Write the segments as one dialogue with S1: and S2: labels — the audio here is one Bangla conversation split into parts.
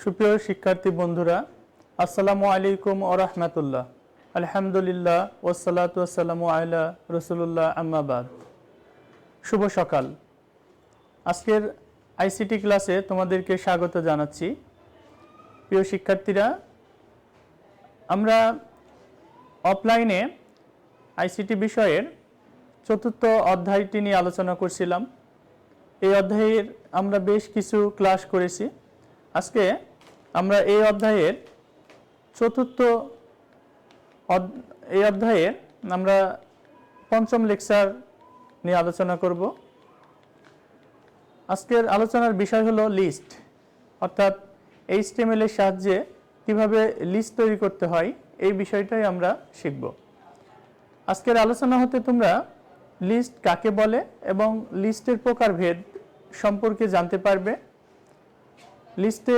S1: সুপ্রিয় শিক্ষার্থী বন্ধুরা, আসসালামু আলাইকুম ওয়া রাহমাতুল্লাহ। আলহামদুলিল্লাহ ওয়াসসালাতু ওয়াসসালামু আলা রাসূলুল্লাহ, আম্মা বাদ। শুভ সকাল। আজকের আইসিটি ক্লাসে তোমাদেরকে স্বাগত জানাচ্ছি। প্রিয় শিক্ষার্থীরা, আমরা অফলাইনে আইসিটি বিষয়ের চতুর্থ অধ্যায়টি নিয়ে আলোচনা করছিলাম। এই অধ্যায়ের আমরা বেশ কিছু ক্লাস করেছি। আজকে আমরা এই অধ্যায়ের আমরা পঞ্চম লেকচার নিয়ে আলোচনা করব। আজকের আলোচনার বিষয় হলো লিস্ট, অর্থাৎ HTML এর সাহায্যে কিভাবে লিস্ট তৈরি করতে হয় এই বিষয়টাই আমরা শিখব। আজকের আলোচনা হতে তোমরা লিস্ট কাকে বলে এবং লিস্টের প্রকারভেদ সম্পর্কে জানতে পারবে, লিস্টে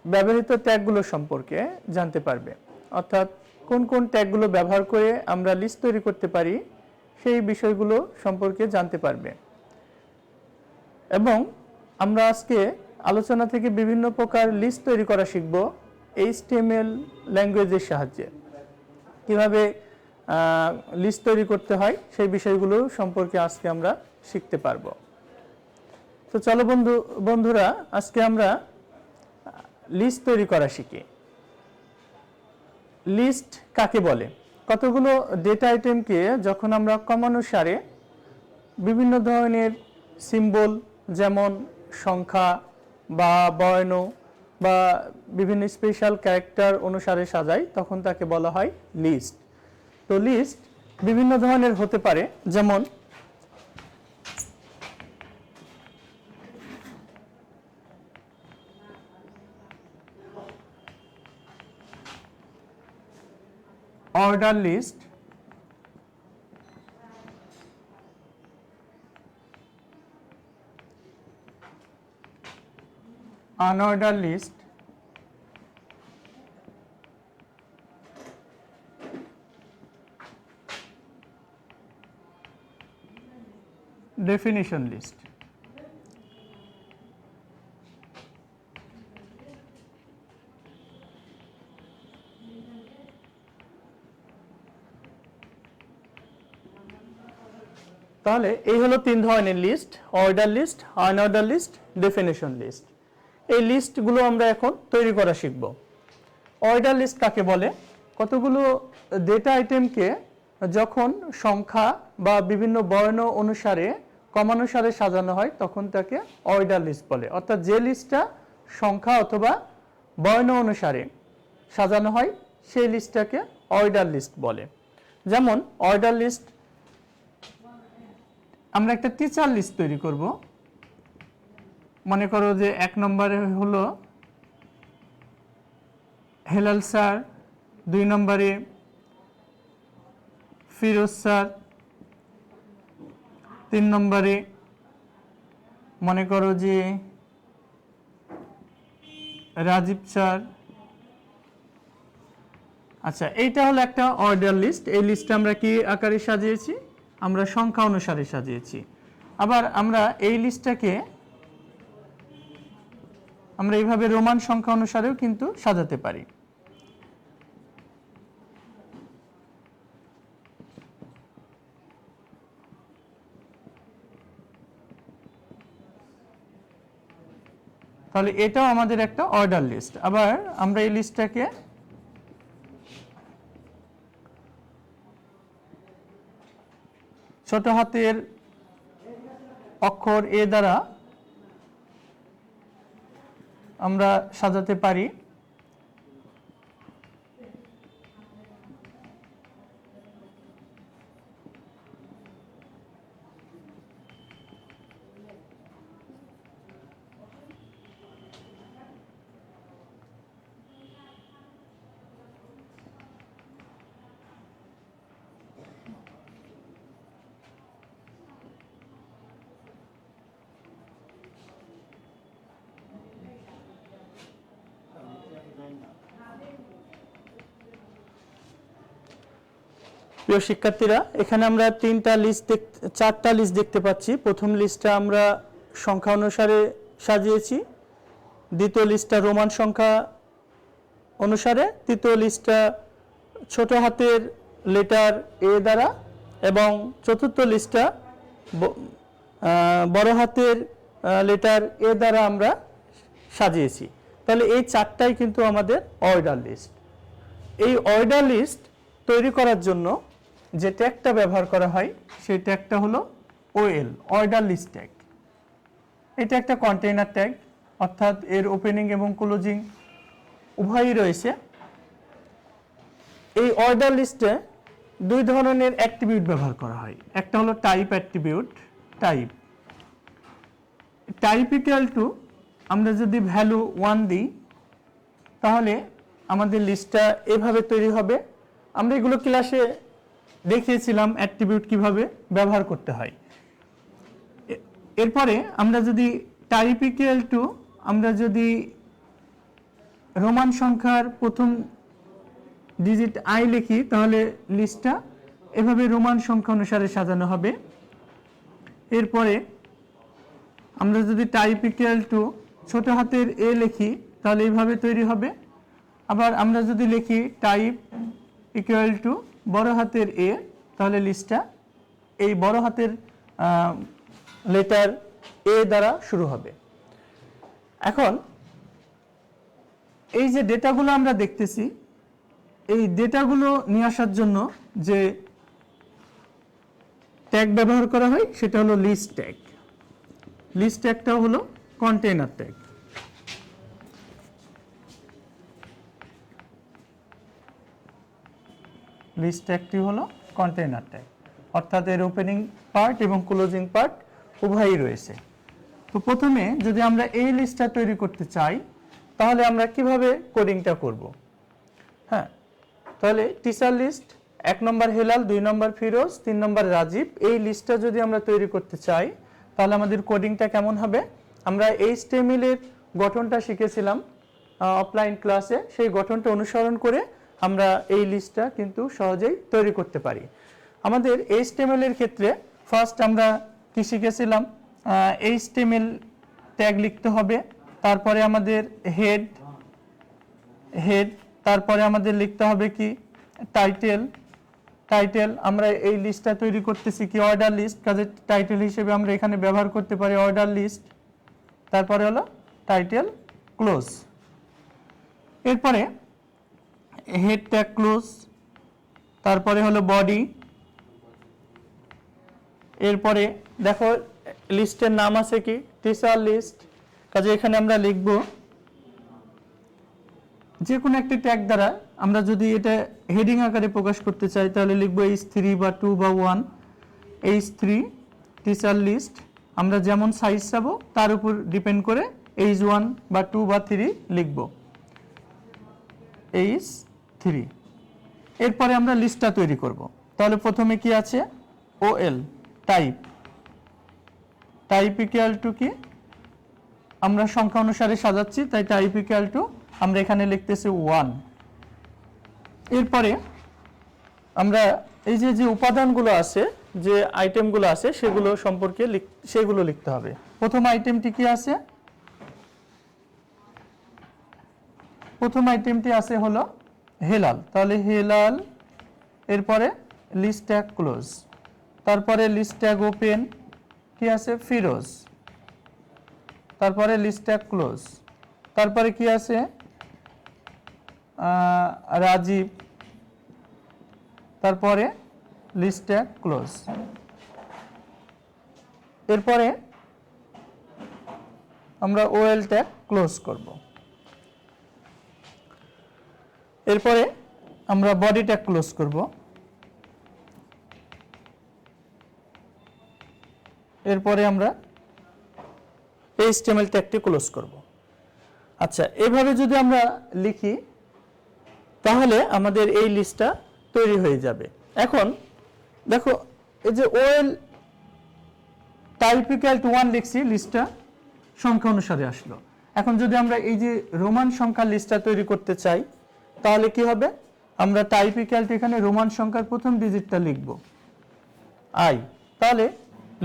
S1: ব্যবহৃত ট্যাগগুলো সম্পর্কে জানতে পারবে, অর্থাৎ কোন কোন ট্যাগগুলো ব্যবহার করে আমরা লিস্ট তৈরি করতে পারি সেই বিষয়গুলো সম্পর্কে জানতে পারবে। এবং আমরা আজকে আলোচনা থেকে বিভিন্ন প্রকার লিস্ট তৈরি করা শিখব HTML ল্যাঙ্গুয়েজের সাহায্যে। কিভাবে লিস্ট তৈরি করতে হয় সেই বিষয়গুলো সম্পর্কে আজকে আমরা শিখতে পারব। তো চলো বন্ধুরা, আজকে আমরা লিস্ট তৈরি করা শিখি। লিস্ট কাকে বলে? কতগুলো ডেটা আইটেমকে যখন আমরা ক্রমানুসারে বিভিন্ন ধরনের সিম্বল, যেমন সংখ্যা বা বর্ণ বা বিভিন্ন স্পেশাল ক্যারেক্টার অনুসারে সাজাই, তখন তাকে বলা হয় লিস্ট। তো লিস্ট বিভিন্ন ধরনের হতে পারে, যেমন order list, unorder list, definition list. তাহলে এই হলো তিন ধরনের লিস্ট: order list, unorder list, definition list. এই লিস্টগুলো আমরা এখন তৈরি করা শিখব। অর্ডার লিস্ট কাকে বলে? কতগুলো ডেটা আইটেমকে যখন সংখ্যা বা বিভিন্ন বর্ণ অনুসারে ক্রমানুসারে সাজানো হয় তখন তাকে অর্ডার লিস্ট বলে। অর্থাৎ যে লিস্টটা সংখ্যা অথবা বর্ণ অনুসারে সাজানো হয় সেই লিস্টটাকে অর্ডার লিস্ট বলে। যেমন অর্ডার লিস্ট, আমরা একটা টিচার লিস্ট তৈরি করব। মনে করো যে 1 নম্বরে হলো হেলাল স্যার, 2 নম্বরে ফিরোজ স্যার, 3 নম্বরে মনে করো যে রাজীব স্যার। আচ্ছা, এইটা হলো একটা অর্ডার লিস্ট। এই লিস্টটা আমরা কি আকারে সাজিয়েছি? আমরা সংখ্যা অনুসারে সাজিয়েছি। আবার আমরা এই লিস্টটাকে আমরা এইভাবে রোমান সংখ্যা অনুসারেও কিন্তু সাজাতে পারি। তাহলে এটাও আমাদের একটা অর্ডার লিস্ট। আবার আমরা এই লিস্টটাকে ছোট হাতের অক্ষর এ দ্বারা আমরা সাজাতে পারি। প্রিয় শিক্ষার্থীরা, এখানে আমরা চারটা লিস্ট দেখতে পাচ্ছি। প্রথম লিস্টটা আমরা সংখ্যা অনুসারে সাজিয়েছি, দ্বিতীয় লিস্টটা রোমান সংখ্যা অনুসারে, তৃতীয় লিস্টটা ছোট হাতের লেটার এ দ্বারা, এবং চতুর্থ লিস্টটা বড় হাতের লেটার এ দ্বারা আমরা সাজিয়েছি। তাহলে এই চারটাই কিন্তু আমাদের অর্ডার লিস্ট। এই অর্ডার লিস্ট তৈরি করার জন্য যে ট্যাগটা ব্যবহার করা হয় সেই ট্যাগটা হলো OL, অর্ডার লিস্ট ট্যাগ। এটা একটা কন্টেইনার ট্যাগ, অর্থাৎ এর ওপেনিং এবং ক্লোজিং উভয়ই রয়েছে। এই অর্ডার লিস্টে দুই ধরনের অ্যাট্রিবিউট ব্যবহার করা হয়। একটা হলো type attribute. Type equal two, আমরা যদি ভ্যালু 1 দিই তাহলে আমাদের লিস্টটা এভাবে তৈরি হবে। আমরা এগুলো ক্লাসে দেখিয়েছিলাম অ্যাট্রিবিউট কিভাবে ব্যবহার করতে হয়। এরপরে আমরা যদি টাইপ ইকুয়াল টু, আমরা যদি রোমান সংখ্যার প্রথম ডিজিট আই লিখি তাহলে লিস্টটা এভাবে রোমান সংখ্যা অনুসারে সাজানো হবে। এরপরে আমরা যদি টাইপ ইকুয়াল টু ছোট হাতের এ লিখি তাহলে এইভাবে তৈরি হবে। আবার আমরা যদি লিখি টাইপ ইকুয়াল টু বড় হাতের এ, তাহলে লিস্টটা এই বড় হাতের লেটার এ দ্বারা শুরু হবে। এখন এই যে ডেটাগুলো আমরা দেখতেছি, এই ডেটাগুলো নিয়ে আসার জন্য যে ট্যাগ ব্যবহার করা হয় সেটা হলো লিস্ট ট্যাগ। লিস্ট ট্যাগটা হলো কন্টেইনার ট্যাগ। লিস্ট ট্যাগটি হলো কন্টেইনার ট্যাগ, অর্থাৎ এর ওপেনিং পার্ট এবং ক্লোজিং পার্ট উভয়ই রয়েছে। তো প্রথমে যদি আমরা এই লিস্টটা তৈরি করতে চাই তাহলে আমরা কিভাবে কোডিংটা করব? হ্যাঁ, তাহলে টিচার লিস্ট 1 নম্বর হেলাল, 2 নম্বর ফিরোজ, 3 নম্বর রাজীব, এই লিস্টটা যদি আমরা তৈরি করতে চাই তাহলে আমাদের কোডিংটা কেমন হবে? আমরা HTML এর গঠনটা শিখেছিলাম অফলাইন ক্লাসে, সেই গঠনটা অনুসরণ করে আমরা এই লিস্টটা কিন্তু সহজেই তৈরি করতে পারি। আমাদের HTML এর ক্ষেত্রে ফার্স্ট আমরা কি শিখেছিলাম? HTML ট্যাগ লিখতে হবে, তারপরে আমাদের হেড, তারপরে আমাদের লিখতে হবে কি টাইটেল। আমরা এই লিস্টটা তৈরি করতেছি কি অর্ডার লিস্ট, কাজে টাইটেল হিসেবে আমরা এখানে ব্যবহার করতে পারি অর্ডার লিস্ট। তারপরে হলো টাইটেল ক্লোজ, এরপরে হেড ট্যাগ ক্লোজ, তারপরে হলো বডি। এরপরে দেখো লিস্টের নাম আছে কি টিচার লিস্ট, কাজে এখানে আমরা লিখব যে কোনো একটি ট্যাগ দ্বারা আমরা যদি এটা হেডিং আকারে প্রকাশ করতে চাই তাহলে লিখব H3 বা 2 বা 1, H3 টিচার লিস্ট। আমরা যেমন সাইজ চাবো তার উপর ডিপেন্ড করে H1 বা 2 বা 3 লিখব, H3। এরপরে আমরা লিস্টটা তৈরি করব। তাহলে প্রথমে কি আছে? OL টাইপ ইকুয়াল টু কি, আমরা সংখ্যা অনুসারে সাজাচ্ছি, তাই টাইপ ইকুয়াল টু আমরা এখানে লিখতেছি 1। এরপরে আমরা এই যে উপাদানগুলো আছে, যে আইটেমগুলো আছে সেগুলো সম্পর্কে সেগুলো লিখতে হবে। প্রথম আইটেমটি কি আছে? প্রথম আইটেমটি আছে হলো হেলাল, তাহলে হেলাল। এরপরে লিস্ট ট্যাগ ক্লোজ, তারপরে লিস্ট ট্যাগ ওপেন কি আছে? ফিরোজ, তারপরে লিস্ট ট্যাগ ক্লোজ, তারপরে কি আছে? রাজীব, তারপরে লিস্ট ট্যাগ ক্লোজ। এরপরে আমরা OL ট্যাগ ক্লোজ করব। এরপরে আমরা বডি ট্যাগ ক্লোজ করব। এরপরে আমরা HTML ট্যাগটি ক্লোজ করব। আচ্ছা, এইভাবে যদি আমরা লিখি তাহলে আমাদের এই লিস্টটা তৈরি হয়ে যাবে। এখন দেখো এই যে OL টাইপ ইকুয়াল টু 1 লিখছি, লিস্টটা সংখ্যা অনুসারে আসলো। এখন যদি আমরা এই যে রোমান সংখ্যার লিস্টটা তৈরি করতে চাই তাহলে কি হবে? আমরা টাইপ ইকুয়াল টু এখানে রোমান সংখ্যার প্রথম ডিজিটটা লিখব আই, তাহলে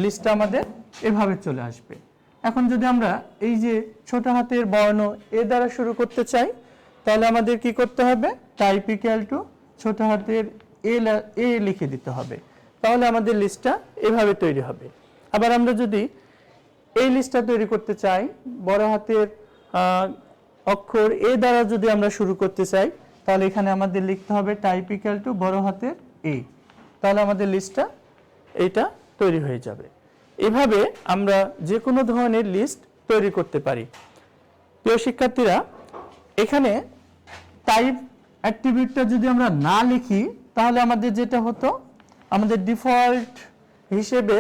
S1: লিস্টটা আমাদের এভাবে চলে আসবে। এখন যদি আমরা এই যে ছোট হাতের বর্ণ এ দ্বারা শুরু করতে চাই, তাহলে আমাদের কি করতে হবে? টাইপ ইকুয়াল টু ছোট হাতের এ লিখে দিতে হবে, তাহলে আমাদের লিস্টটা এভাবে তৈরি হবে। আবার আমরা যদি এই লিস্টটা তৈরি করতে চাই, বড় হাতের অক্ষর এ দ্বারা যদি আমরা শুরু করতে চাই, তাহলে এখানে আমাদের লিখতে হবে টাইপ ইকুয়াল টু বড় হাতের এ, তাহলে আমাদের লিস্টটা এইটা তৈরি হয়ে যাবে। এভাবে আমরা যে কোনো ধরনের লিস্ট তৈরি করতে পারি। প্রিয় শিক্ষার্থীরা, এখানে টাইপ অ্যাট্রিবিউটটা যদি আমরা না লিখি, তাহলে আমাদের যেটা হতো, আমাদের ডিফল্ট হিসেবে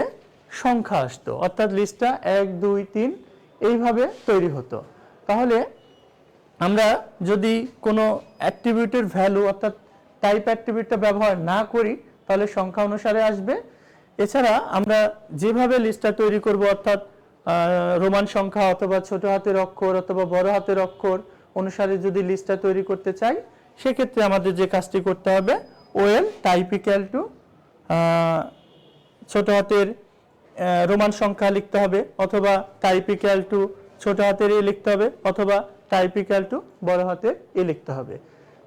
S1: সংখ্যা আসতো, অর্থাৎ লিস্টটা 1 2 3 এইভাবে তৈরি হতো। তাহলে আমরা যদি কোনো অ্যাট্রিবিউটের ভ্যালু অর্থাৎ টাইপ অ্যাট্রিবিউটটা ব্যবহার না করি, তাহলে সংখ্যা অনুসারে আসবে। এছাড়া আমরা যেভাবে লিস্টটা তৈরি করব, অর্থাৎ রোমান সংখ্যা অথবা ছোট হাতের অক্ষর অথবা বড় হাতের অক্ষর অনুসারে যদি লিস্টটা তৈরি করতে চাই, সেক্ষেত্রে আমাদের যে কাজটি করতে হবে, ওএল টাইপ ইকুয়াল টু ছোট হাতের রোমান সংখ্যা লিখতে হবে, অথবা টাইপ ইকুয়াল টু ছোট হাতের এ লিখতে হবে, অথবা টাইপ ইকুয়াল টু বড় হাতের এ লিখতে হবে।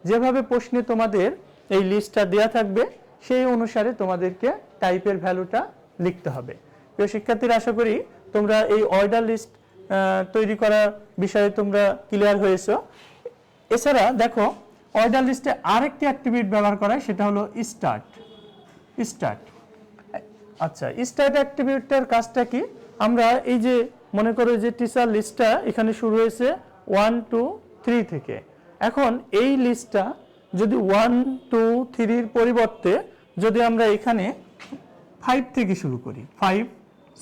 S1: যেভাবে প্রশ্নে তোমাদের এই লিস্টটা দেওয়া থাকবে, সেই অনুসারে তোমাদেরকে টাইপের ভ্যালুটা লিখতে হবে। প্রিয় শিক্ষার্থীরা, আশা করি তোমরা এই অর্ডার লিস্ট তৈরি করার বিষয়ে তোমরা ক্লিয়ার হয়েছো। এছাড়া দেখো, অর্ডার লিস্টে আরেকটি অ্যাট্রিবিউট ব্যবহার করা হয়, সেটা হলো স্টার্ট। আচ্ছা, স্টার্ট অ্যাট্রিবিউটটার কাজটা কি? আমরা এই যে মনে করো যে টিচার লিস্টটা এখানে শুরু হয়েছে 1 2 3 থেকে, এখন এই লিস্টটা যদি 1 2 3 এর পরিবর্তে যদি আমরা এখানে 5 থেকে শুরু করি, 5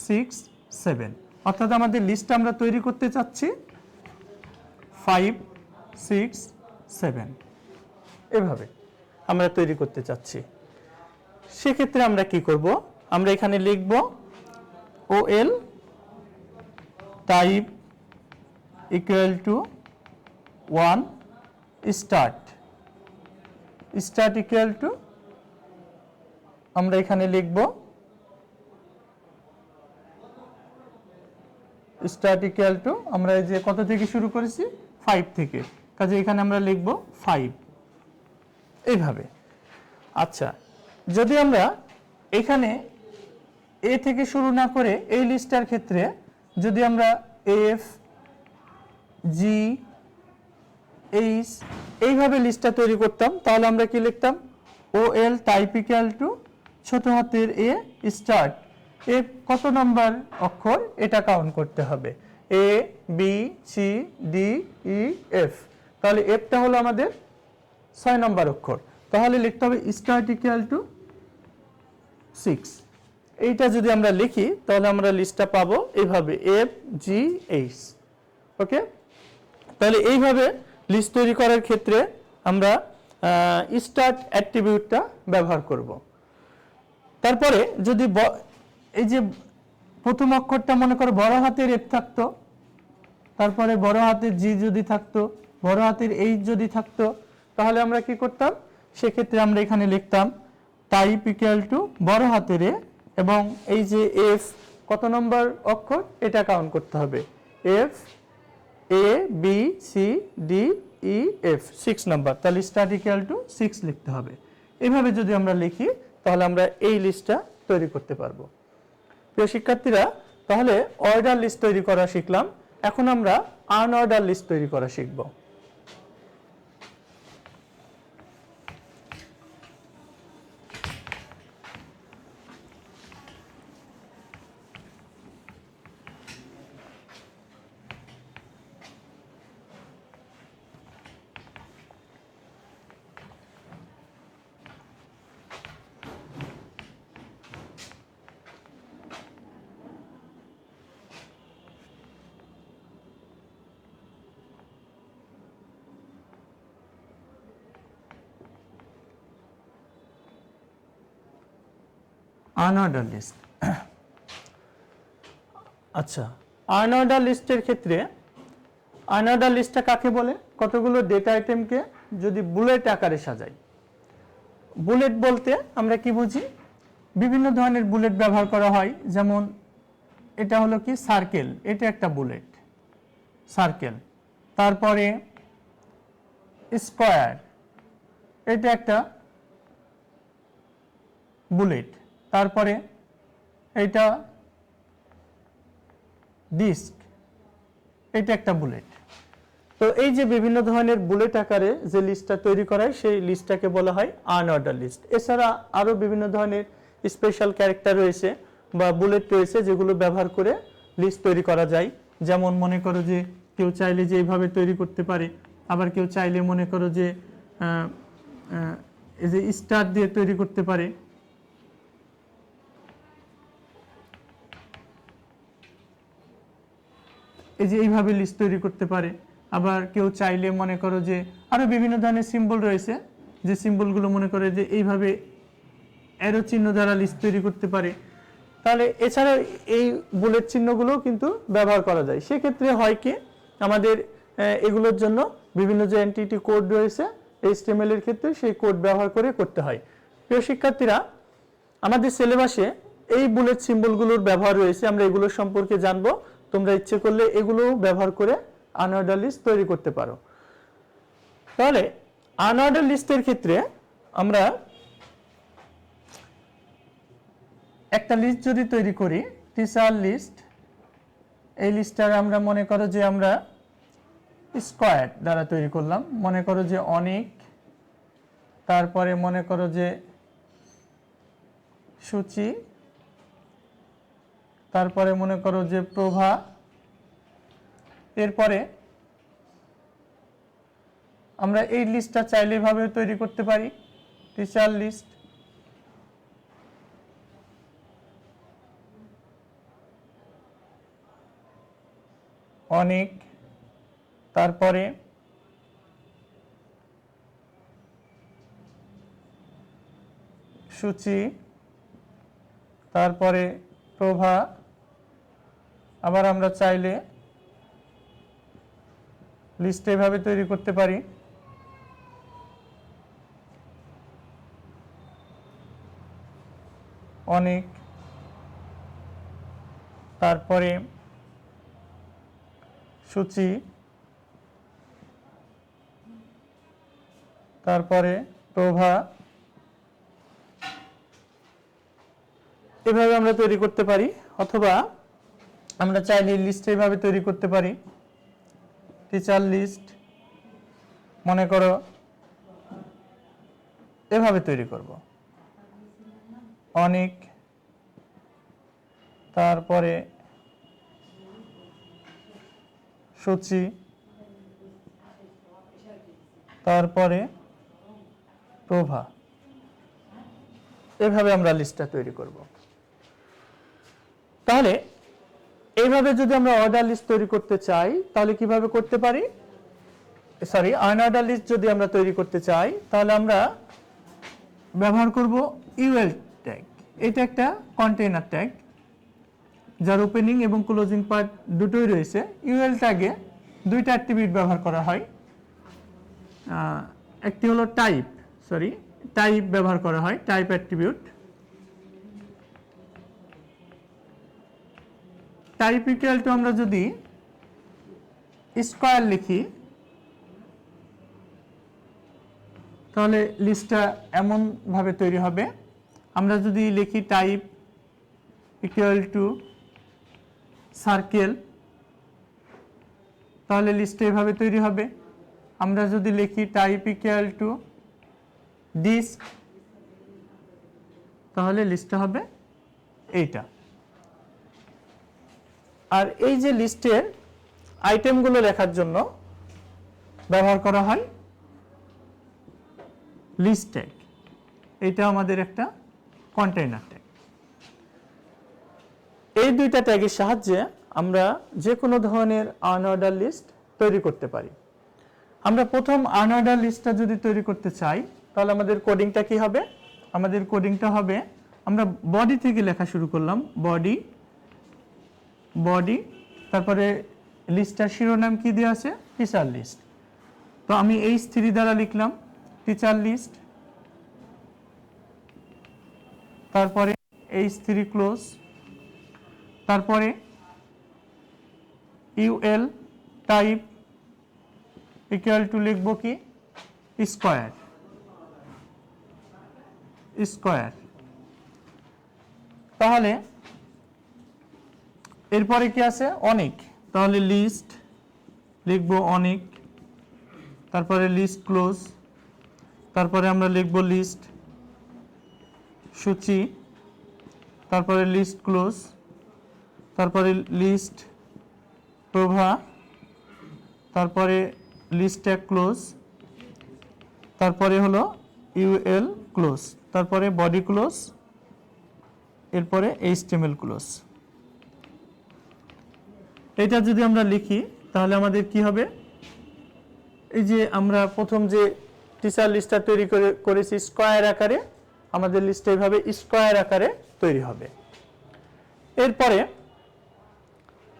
S1: 6 7, অর্থাৎ আমাদের লিস্টটা আমরা তৈরি করতে চাচ্ছি 5 6 7 এভাবে আমরা তৈরি করতে চাচ্ছি। সেক্ষেত্রে আমরা কি করব? আমরা এখানে লিখব OL type equal to 1 start equal two, আমরা এখানে লিখব স্টার্ট ইকুয়াল টু, আমরা এই যে কত থেকে শুরু করেছি? 5 থেকে, কাজে এখানে আমরা লিখব 5 এইভাবে। আচ্ছা, যদি আমরা এখানে এ থেকে শুরু না করে এই লিস্টটার ক্ষেত্রে যদি আমরা এফ জি এইচ এইভাবে লিস্টটা তৈরি করতাম, তাহলে আমরা কি লিখতাম? ওএল টাইপ ইকুয়াল টু ছোট হাতের এ স্টার্ট, এ কত নাম্বার অক্ষর এটা কাউন্ট করতে হবে, A B C D E F, তাহলে এফটা হলো আমাদের 6 নম্বর অক্ষর, তাহলে লিখতে হবে স্টার্ট ইকুয়াল টু 6। এইটা যদি আমরা লিখি, তাহলে আমরা লিস্টটা পাবো এইভাবে এফ জি এইচ। ওকে, তাহলে এইভাবে লিস্ট তৈরি করার ক্ষেত্রে আমরা স্টার্ট অ্যাট্রিবিউটটা ব্যবহার করব। তারপরে যদি এই যে প্রথম অক্ষরটা মনে করো বড় হাতের এফ থাকতো, তারপরে বড় হাতের জি যদি থাকতো, বড় হাতের এইচ যদি থাকতো, তাহলে আমরা কি করতাম? সেক্ষেত্রে আমরা এখানে লিখতাম টাইপ ইকুয়াল টু বড় হাতের এ, এবং এই যে এফ কত নম্বর অক্ষর এটা কাউন্ট করতে হবে, F A B C D E F 6 number, তাহলে স্টার্ট ইকুয়াল টু 6 লিখতে হবে। এভাবে যদি আমরা লিখি, তাহলে আমরা এই লিস্টটা তৈরি করতে পারবো। প্রিয় শিক্ষার্থীরা, তাহলে অর্ডার লিস্ট তৈরি করা শিখলাম, এখন আমরা আনঅর্ডার লিস্ট তৈরি করা শিখব। Unorder list. আচ্ছা, আনঅর্ডার লিস্টের ক্ষেত্রে আনঅর্ডার লিস্টটা কাকে বলে? কতগুলো ডেটা আইটেমকে যদি বুলেট আকারে সাজাই, বুলেট বলতে আমরা কি বুঝি, বিভিন্ন ধরনের বুলেট ব্যবহার করা হয়, যেমন এটা হলো কি সার্কেল, এটা একটা বুলেট সার্কেল। তারপরে স্কয়ার, এটা একটা বুলেট। তারপরে এটা ডিস্ক, এটা একটা বুলেট। তো এই যে বিভিন্ন ধরনের বুলেট আকারে যে লিস্টটা তৈরি করা হয় সেই লিস্টটাকে বলা হয় আনঅর্ডার লিস্ট। এছাড়া আরও বিভিন্ন ধরনের স্পেশাল ক্যারেক্টার রয়েছে বা বুলেট রয়েছে যেগুলো ব্যবহার করে লিস্ট তৈরি করা যায়। যেমন মনে করো যে কেউ চাইলে যে এইভাবে তৈরি করতে পারে, আবার কেউ চাইলে মনে করো যে এই যে স্টার দিয়ে তৈরি করতে পারে। এই যে এইভাবে লিস্ট তৈরি করতে পারে। আবার কেউ চাইলে মনে করো যে আরো বিভিন্ন ধরনের সিম্বল রয়েছে, যে সিম্বলগুলো মনে করে যে এইভাবে অ্যারো চিহ্ন দ্বারা লিস্ট তৈরি করতে পারে। তাহলে এছাড়া এই বুলেট চিহ্নগুলো কিন্তু ব্যবহার করা যায়। সেক্ষেত্রে হয় কি আমাদের এগুলোর জন্য বিভিন্ন যে এন্টিটি কোড রয়েছে HTML এর ক্ষেত্রে সেই কোড ব্যবহার করে করতে হয়। প্রিয় শিক্ষার্থীরা, আমাদের সিলেবাসে এই বুলেট সিম্বলগুলোর ব্যবহার রয়েছে, আমরা এগুলোর সম্পর্কে জানবো। তোমরা ইচ্ছে করলে এগুলো ব্যবহার করে আনঅর্ডার লিস্ট তৈরি করতে পারো। তাহলে আনঅর্ডার লিস্টের ক্ষেত্রে আমরা একটা লিস্ট যদি তৈরি করি, টিচার লিস্ট, এই লিস্টটার আমরা মনে করো যে আমরা স্কয়ার দ্বারা তৈরি করলাম। মনে করো যে অনেক, তারপরে মনে করো যে সূচি, তারপরে মনে করো যে প্রভা, এরপরে আমরা এই লিস্টটা চাইলে এভাবে তৈরি করতে পারি, টিচার লিস্ট। অনেক, তারপরে সূচি, তারপরে প্রভা। আবার আমরা চাইলে লিস্ট এভাবে তৈরি করতে পারি, অনেক, তারপরে সূচি, তারপরে প্রভা। এভাবে আমরা তৈরি করতে পারি, অথবা আমরা চাইলে লিস্ট এভাবে তৈরি করতে পারি, টিচার লিস্ট। মনে করো এভাবে তৈরি করব, অনেক, তারপরে সূচি, তারপরে প্রভা। এভাবে আমরা লিস্টটা তৈরি করব। তাহলে এইভাবে যদি আমরা অর্ডার লিস্ট তৈরি করতে চাই তাহলে কিভাবে করতে পারি, আনঅর্ডার লিস্ট যদি আমরা তৈরি করতে চাই তাহলে আমরা ব্যবহার করব ইউএল ট্যাগ। এটা একটা কন্টেইনার ট্যাগ যার ওপেনিং এবং ক্লোজিং পার্ট দুটোই রয়েছে। ইউএল ট্যাগে দুইটা অ্যাট্রিবিউট ব্যবহার করা হয়। একটি হলো টাইপ ব্যবহার করা হয়, type attribute. Type equal two আমরা যদি স্কয়ার লিখি তাহলে লিস্টটা এমন ভাবে তৈরি হবে। আমরা যদি লিখি টাইপ ইকুয়াল টু সার্কেল তাহলে লিস্টটা এভাবে তৈরি হবে। আমরা যদি লিখি টাইপ ইকুয়াল টু ডিস্ক তাহলে লিস্টটা হবে এইটা। আর এই যে লিস্টের আইটেমগুলো লেখার জন্য ব্যবহার করা হয় লিস্ট ট্যাগ। এটা আমাদের একটা কন্টেইনার ট্যাগ। এই দুইটা ট্যাগের সাহায্যে আমরা যে কোনো ধরনের আনঅর্ডার লিস্ট তৈরি করতে পারি। আমরা প্রথম আনঅর্ডার লিস্টটা যদি তৈরি করতে চাই তাহলে আমাদের কোডিংটা কি হবে? আমাদের কোডিংটা হবে, আমরা বডি থেকে লেখা শুরু করলাম, বডি, তারপরে লিস্টটার শিরোনাম কি দেওয়া আছে? Teacher list. তো আমি H3 দ্বারা লিখলাম টিচার লিস্ট, তারপরে H3 ক্লোজ, তারপরে UL টাইপ ইকুয়াল টু লিখব কি স্কয়ার, স্কয়ার। তাহলে এরপরে কি আছে অনেক, তাহলে লিস্ট লিখব অনেক, তারপরে লিস্ট ক্লোজ, তারপরে আমরা লিখব লিস্ট সূচি, তারপরে লিস্ট ক্লোজ, তারপরে লিস্ট প্রভা, তারপরে লিস্ট ট্যাগ ক্লোজ, তারপরে হলো UL ক্লোজ, তারপরে বডি ক্লোজ, এরপরে HTML ক্লোজ। এটা যদি আমরা লিখি তাহলে আমাদের কি হবে, এই যে আমরা প্রথম যে টিচার লিস্টটা তৈরি করেছি স্কয়ার আকারে, আমাদের লিস্টটা এইভাবে স্কয়ার আকারে তৈরি হবে। এরপরে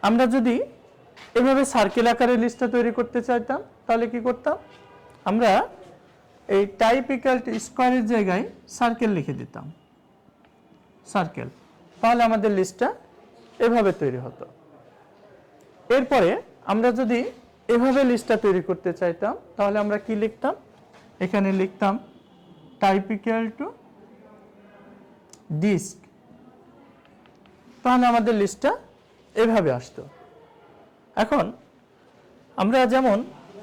S1: আমরা যদি এভাবে সার্কেল আকারে লিস্টটা তৈরি করতে চাইতাম তাহলে কি করতাম, আমরা এই টাইপ ইকুয়াল টু স্কয়ারের জায়গায় সার্কেল লিখে দিতাম, সার্কেল, তাহলে আমাদের লিস্টটা এভাবে তৈরি হতো। এরপরে আমরা যদি এভাবে লিস্টটা তৈরি করতে চাইতাম তাহলে আমরা কি লিখতাম, এখানে লিখতাম টাইপ ইকুয়াল টু ডিস্ক, তাহলে আমাদের লিস্টটা এভাবে আসতো। এখন আমরা যেমন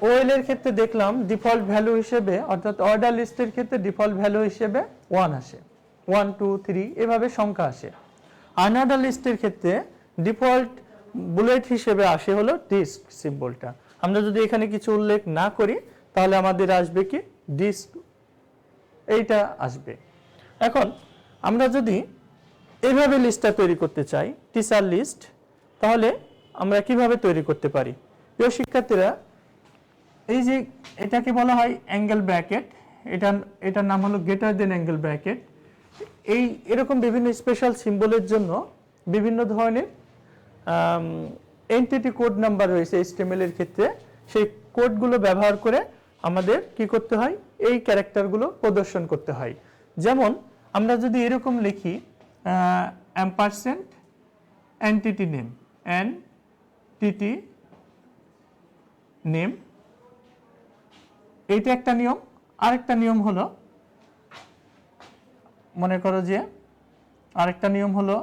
S1: OL এর ক্ষেত্রে দেখলাম ডিফল্ট ভ্যালু হিসেবে, অর্থাৎ অর্ডার লিস্টের ক্ষেত্রে ডিফল্ট ভ্যালু হিসেবে 1 আসে, 1 2 3 এভাবে সংখ্যা আসে। আনঅর্ডার লিস্টের ক্ষেত্রে ডিফল্ট বুলেট হিসেবে আসে হলো ডিস্ক সিম্বলটা। আমরা যদি এখানে কিছু উল্লেখ না করি তাহলে আমাদের আসবে কি ডিস্ক, এইটা আসবে। এখন আমরা যদি এইভাবে লিস্টটা তৈরি করতে চাই টিচার লিস্ট, তাহলে আমরা কিভাবে তৈরি করতে পারি। প্রিয় শিক্ষার্থীরা, এই যে এটাকে বলা হয় অ্যাঙ্গেল ব্র্যাকেট, এটার নাম হলো গ্রেটার দেন অ্যাঙ্গেল ব্র্যাকেট। এরকম বিভিন্ন স্পেশাল সিম্বলের জন্য বিভিন্ন ধরনের এন্টিটি কোড নাম্বার রয়েছে HTML এর ক্ষেত্রে, সেই কোডগুলো ব্যবহার করে আমাদের কি করতে হয়, এই ক্যারেক্টারগুলো প্রদর্শন করতে হয়। যেমন আমরা যদি এরকম লিখি & এন্টিটি নেম, এন্টিটি নেম, এইটা একটা নিয়ম। আরেকটা নিয়ম হলো, মনে করো যে আরেকটা নিয়ম হলো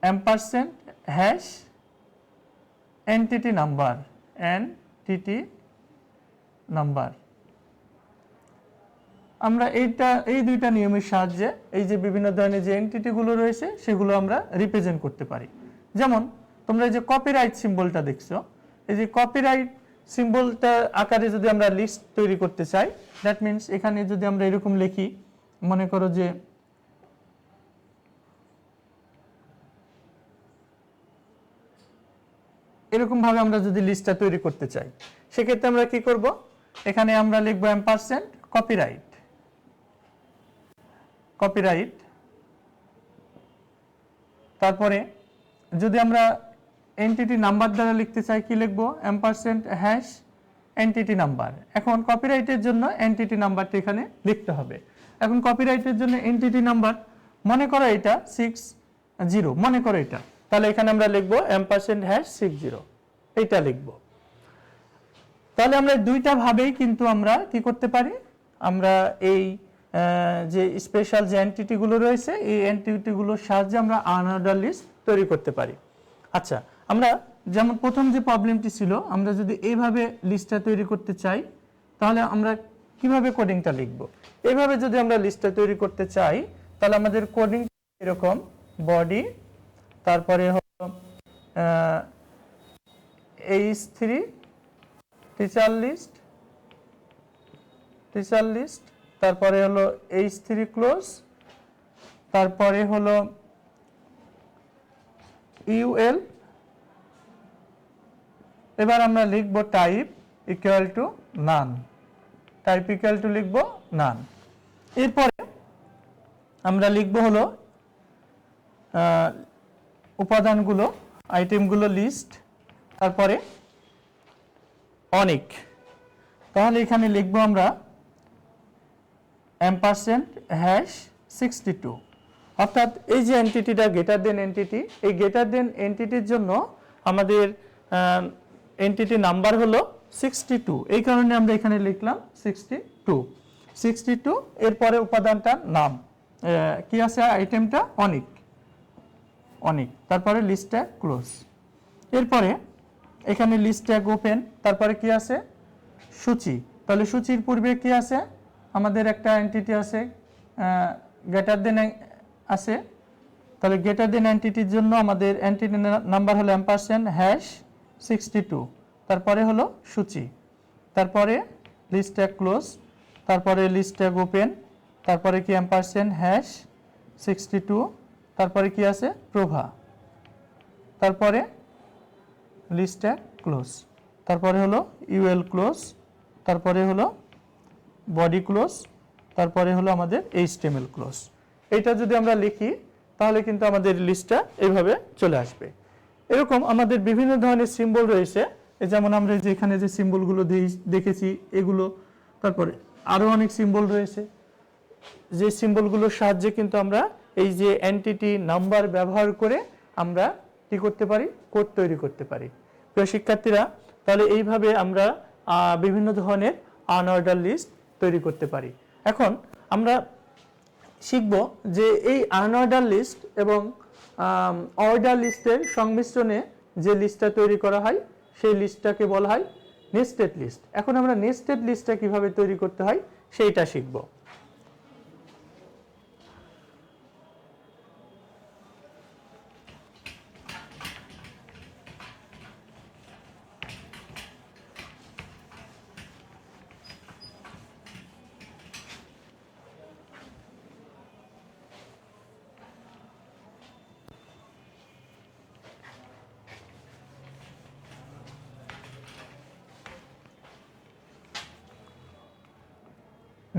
S1: & এন্টিটি নাম্বার, এন্টিটি নাম্বার। আমরা এই দুইটা নিয়মের সাহায্যে এই যে বিভিন্ন ধরনের যে এন্টিটিগুলো রয়েছে সেগুলো আমরা রিপ্রেজেন্ট করতে পারি। যেমন তোমরা এই যে কপিরাইট সিম্বলটা দেখছো, এই যে কপিরাইট সিম্বলটা আকারে যদি আমরা লিস্ট তৈরি করতে চাই, দ্যাট মিনস এখানে যদি আমরা এরকম লিখি, মনে করো যে এরকম ভাবে আমরা যদি লিস্টটা তৈরি করতে চাই, সেক্ষেত্রে আমরা কি করব, এখানে আমরা লিখব & কপিরাইট, কপিরাইট। তারপরে যদি আমরা এন্টিটি নাম্বার দ্বারা লিখতে চাই কি লিখব, & এন্টিটি নাম্বার। এখন কপিরাইটের জন্য এন্টিটি নাম্বারটা এখানে লিখতে হবে। এখন কপিরাইটের জন্য এন্টিটি নাম্বার মনে করো এটা 60, মনে করো এটা, তাহলে এখানে আমরা লিখব &60, এইটা লিখব। তাহলে আমরা দুইটা ভাবেই কিন্তু আমরা কি করতে পারি, আমরা এই যে স্পেশাল যে এন্টিটিগুলো রয়েছে এই এন্টিটিগুলোর সাহায্যে আমরা আনঅর্ডার লিস্ট তৈরি করতে পারি। আচ্ছা, আমরা যেমন প্রথম যে প্রবলেমটি ছিল, আমরা যদি এইভাবে লিস্টটা তৈরি করতে চাই তাহলে আমরা কিভাবে কোডিংটা লিখব। এইভাবে যদি আমরা লিস্টটা তৈরি করতে চাই তাহলে আমাদের কোডিং এরকম, বডি, তারপরে হলো H3 টিচার লিস্ট, তারপরে হলো H3 ক্লোজ, তারপরে হলো UL। এবার আমরা লিখব টাইপ ইকুয়াল টু নান, টাইপ ইকুয়াল টু লিখব নান। এরপরে আমরা লিখব হলো উপাদানগুলো, আইটেমগুলো লিস্ট, তারপরে অনেক। তাহলে এখানে লিখব আমরা & 62, অর্থাৎ এই যে এন্টিটিটা গ্রেটার দেন এন্টিটি, এই গ্রেটার দেন এন্টিটির জন্য আমাদের এন্টিটি নাম্বার হলো 62, এই কারণে আমরা এখানে লিখলাম 62। এরপরে উপাদানটার নাম কি আছে, আইটেমটা অনিক, তারপরে লিস্ট ট্যাগ ক্লোজ। এরপরে এখানে লিস্ট ট্যাগ ওপেন, তারপরে কি আছে, সূচি। তাহলে সূচির পূর্বে কি আছে, আমাদের একটা এন্টিটি আছে গ্রেটার দেন আছে, তাহলে গ্রেটার দেন এন্টিটির জন্য আমাদের এন্টিটি নাম্বার হলো #62, তারপরে হলো সূচি, তারপরে লিস্ট ট্যাগ ক্লোজ, তারপরে লিস্ট ট্যাগ ওপেন, তারপরে কি #62, তারপরে কি আছে প্রভা, তারপরে লিস্ট ট্যাগ ক্লোজ, তারপরে হলো ইউএল ক্লোজ, তারপরে হলো বডি ক্লোজ, তারপরে হলো আমাদের HTML ক্লোজ। এইটা যদি আমরা লিখি তাহলে কিন্তু আমাদের লিস্টটা এইভাবে চলে আসবে। এরকম আমাদের বিভিন্ন ধরনের সিম্বল রয়েছে, যেমন আমরা যে এখানে যে সিম্বলগুলো দেখেছি এগুলো, তারপরে আরও অনেক সিম্বল রয়েছে, যে সিম্বলগুলোর সাহায্যে কিন্তু আমরা এই যে এন্টিটি নাম্বার ব্যবহার করে আমরা কি করতে পারি, কোড তৈরি করতে পারি। প্রিয় শিক্ষার্থীরা, তাহলে এইভাবে আমরা বিভিন্ন ধরনের আনঅর্ডার লিস্ট তৈরি করতে পারি। এখন আমরা শিখব যে এই আনঅর্ডার লিস্ট এবং অর্ডার লিস্টের সংমিশ্রণে যে লিস্টটা তৈরি করা হয় সেই লিস্টটাকে বলা হয় নেস্টেড লিস্ট। এখন আমরা নেস্টেড লিস্টটা কিভাবে তৈরি করতে হয় সেইটা শিখব।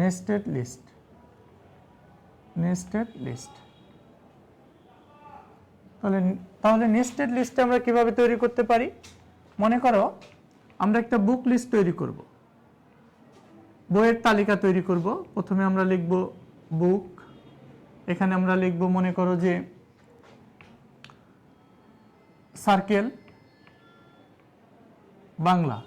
S1: নেস্টেড লিস্ট, তাহলে নেস্টেড লিস্ট আমরা কিভাবে তৈরি করতে পারি? মনে করো আমরা একটা বুক লিস্ট তৈরি করব, বইয়ের তালিকা তৈরি করব। প্রথমে আমরা লিখব বুক, এখানে আমরা লিখব মনে করো যে circle Bangla,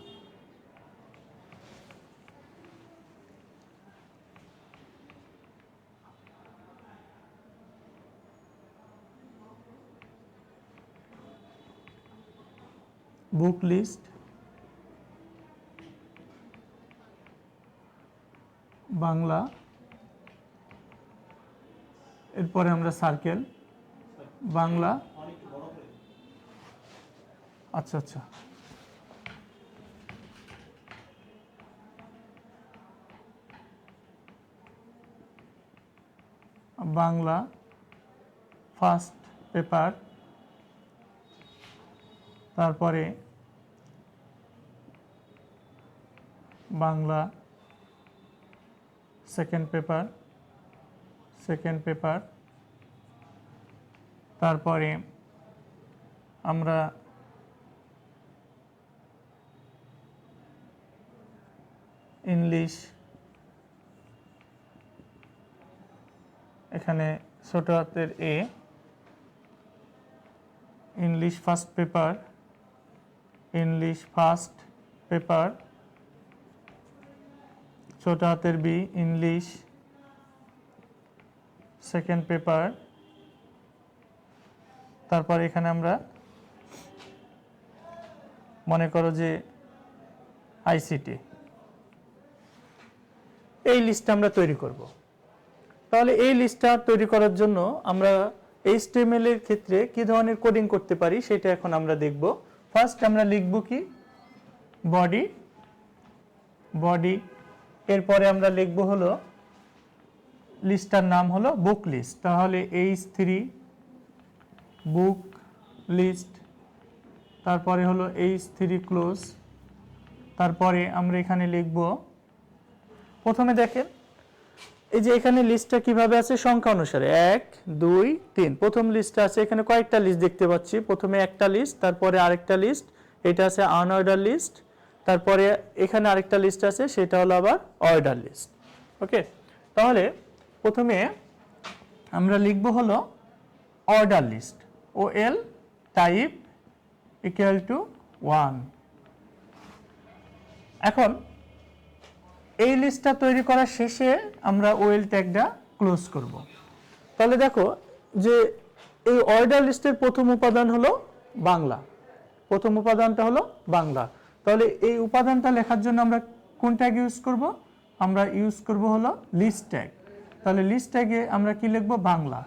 S1: book list Bangla, এরপরে আমরা সার্কেল বাংলা, আচ্ছা বাংলা ফার্স্ট পেপার, তারপরে বাংলা সেকেন্ড পেপার, তারপরে আমরা ইংলিশ, এখানে ছোট হাতের এ, ইংলিশ ফার্স্ট পেপার, ছোট হাতের বি, ইংলিশ সেকেন্ড পেপার, তারপর এখানে আমরা মনে করো যে আইসিটি, এই লিস্টটা আমরা তৈরি করব। তাহলে এই লিস্টটা তৈরি করার জন্য আমরা HTML এর ক্ষেত্রে কি ধরনের কোডিং করতে পারি সেটা এখন আমরা দেখব। ফার্স্ট আমরা লিখব কি বডি, এরপরে আমরা লিখব হলো লিস্টটার নাম হলো বুক লিস্ট, তাহলে H3 বুক লিস্ট, তারপরে হলো H3 ক্লোজ, তারপরে আমরা এখানে লিখব, প্রথমে দেখেন এই যে এখানে লিস্টটা কিভাবে আছে সংখ্যা অনুসারে 1 2 3, প্রথম লিস্টটা আছে, এখানে কয়েকটা লিস্ট দেখতে পাচ্ছি, প্রথমে একটা লিস্ট, তারপরে আরেকটা লিস্ট, এটা আছে আনঅর্ডার লিস্ট, তারপরে এখানে আরেকটা লিস্ট আছে সেটা হলো আবার অর্ডার লিস্ট। ওকে, তাহলে প্রথমে আমরা লিখব হলো order list, OL type equal to 1। এখন এই লিস্টটা তৈরি করার শেষে আমরা OL ট্যাগটা ক্লোজ করব। তাহলে দেখো যে এই অর্ডার লিস্টের প্রথম উপাদান হলো বাংলা, প্রথম উপাদানটা হলো বাংলা। তাহলে এই উপাদানটা লেখার জন্য আমরা কোন ট্যাগ ইউজ করব? আমরা ইউজ করব হলো লিস্ট ট্যাগ। তাহলে লিস্ট ট্যাগে আমরা কি লিখব? বাংলা।